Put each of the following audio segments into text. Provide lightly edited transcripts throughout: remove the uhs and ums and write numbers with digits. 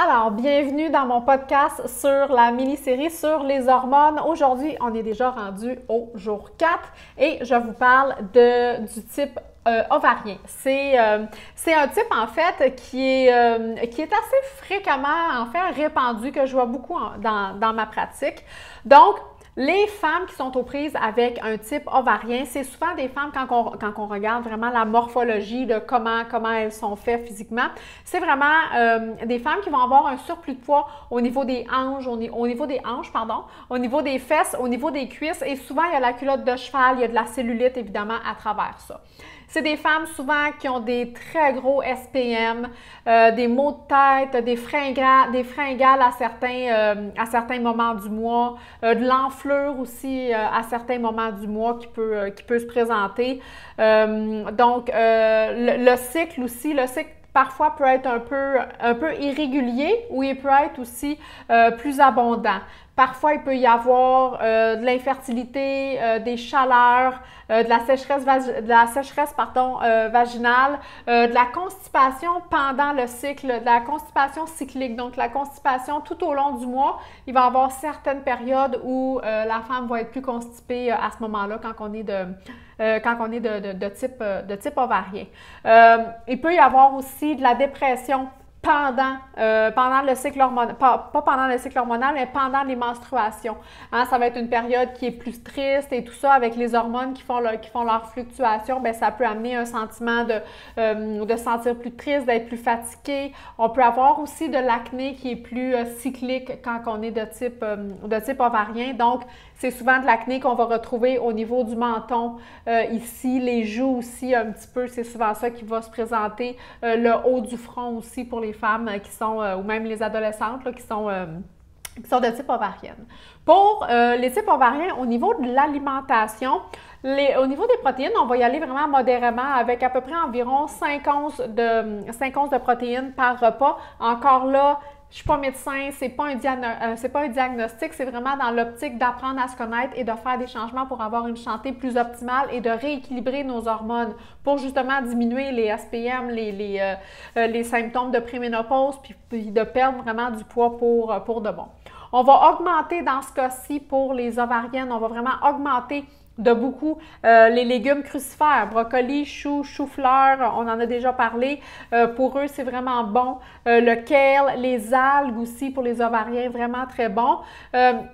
Alors, bienvenue dans mon podcast sur la mini-série sur les hormones. Aujourd'hui, on est déjà rendu au jour 4 et je vous parle du type ovarien. C'est un type en fait qui est assez fréquemment répandu, que je vois beaucoup dans ma pratique. Donc, les femmes qui sont aux prises avec un type ovarien, c'est souvent des femmes, quand on regarde vraiment la morphologie de comment elles sont faites physiquement, c'est vraiment des femmes qui vont avoir un surplus de poids au niveau des hanches, au niveau des fesses, au niveau des cuisses, et souvent il y a la culotte de cheval, il y a de la cellulite évidemment à travers ça. C'est des femmes souvent qui ont des très gros SPM, des maux de tête, des fringales à certains moments du mois, de l'enflure aussi à certains moments du mois qui peut se présenter. Le cycle aussi, parfois peut être un peu irrégulier ou il peut être aussi plus abondant. Parfois, il peut y avoir de l'infertilité, des chaleurs, de la sécheresse vaginale, de la constipation pendant le cycle, de la constipation cyclique. Donc, la constipation tout au long du mois, il va y avoir certaines périodes où la femme va être plus constipée à ce moment-là quand on est de type ovarien. Il peut y avoir aussi de la dépression pendant le cycle hormonal, pas pendant le cycle hormonal, mais pendant les menstruations. Hein, ça va être une période qui est plus triste et tout ça, avec les hormones qui font leur fluctuation, bien, ça peut amener un sentiment de se sentir plus triste, d'être plus fatigué. On peut avoir aussi de l'acné qui est plus cyclique quand on est de type ovarien. Donc, c'est souvent de l'acné qu'on va retrouver au niveau du menton, ici, les joues aussi un petit peu, c'est souvent ça qui va se présenter, le haut du front aussi pour les femmes qui sont, ou même les adolescentes là, qui sont de type ovarienne. Pour les types ovariens, au niveau de l'alimentation, au niveau des protéines, on va y aller vraiment modérément avec à peu près environ 5 onces de protéines par repas. Encore là, je ne suis pas médecin, c'est pas un diagnostic, c'est vraiment dans l'optique d'apprendre à se connaître et de faire des changements pour avoir une santé plus optimale et de rééquilibrer nos hormones pour justement diminuer les SPM, les symptômes de préménopause, puis de perdre vraiment du poids pour de bon. On va augmenter dans ce cas-ci pour les ovariennes, on va vraiment augmenter de beaucoup les légumes crucifères, brocolis, choux, chou-fleur, on en a déjà parlé. Pour eux, c'est vraiment bon. Le kale, les algues aussi pour les ovariens, vraiment très bon.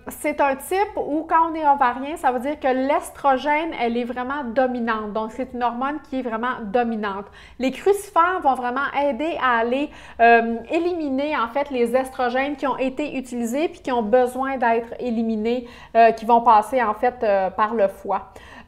C'est un type où quand on est ovarien, ça veut dire que l'estrogène, elle est vraiment dominante. Donc, c'est une hormone qui est vraiment dominante. Les crucifères vont vraiment aider à aller éliminer en fait les estrogènes qui ont été utilisés puis qui ont besoin d'être éliminés, qui vont passer en fait par le foie.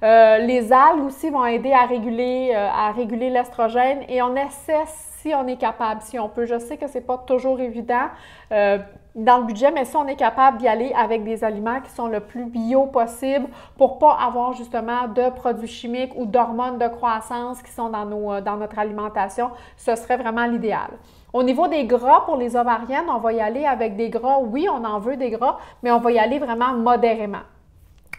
Les algues aussi vont aider à réguler l'estrogène et on essaie, si on est capable, si on peut. Je sais que c'est pas toujours évident dans le budget, mais si on est capable d'y aller avec des aliments qui sont le plus bio possible pour pas avoir justement de produits chimiques ou d'hormones de croissance qui sont dans notre alimentation, ce serait vraiment l'idéal. Au niveau des gras pour les ovariennes, on va y aller avec des gras. Oui, on en veut des gras, mais on va y aller vraiment modérément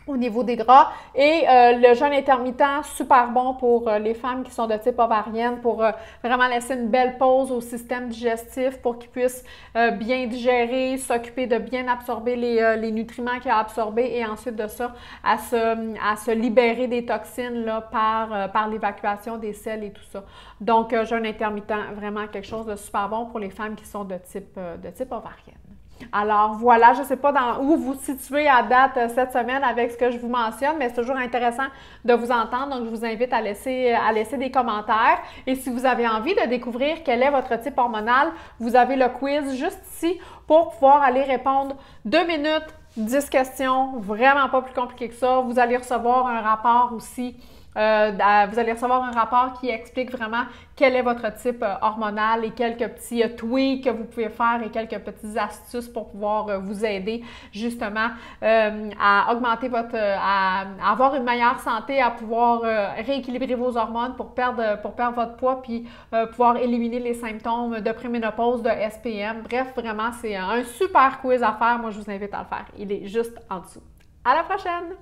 au niveau des gras. Et le jeûne intermittent, super bon pour les femmes qui sont de type ovarienne, pour vraiment laisser une belle pause au système digestif pour qu'il puisse bien digérer, s'occuper de bien absorber les nutriments qu'il a absorbés et ensuite de ça, à se libérer des toxines là, par l'évacuation des selles et tout ça. Donc, jeûne intermittent, vraiment quelque chose de super bon pour les femmes qui sont de type ovarienne. Alors voilà, je ne sais pas où vous vous situez à date cette semaine avec ce que je vous mentionne, mais c'est toujours intéressant de vous entendre, donc je vous invite à laisser des commentaires. Et si vous avez envie de découvrir quel est votre type hormonal, vous avez le quiz juste ici pour pouvoir aller répondre 2 minutes, 10 questions, vraiment pas plus compliqué que ça. Vous allez recevoir un rapport aussi. Vous allez recevoir un rapport qui explique vraiment quel est votre type hormonal et quelques petits tweaks que vous pouvez faire et quelques petites astuces pour pouvoir vous aider justement à augmenter à avoir une meilleure santé, à pouvoir rééquilibrer vos hormones pour perdre votre poids puis pouvoir éliminer les symptômes de préménopause, de SPM. Bref, vraiment, c'est un super quiz à faire. Moi, je vous invite à le faire. Il est juste en dessous. À la prochaine!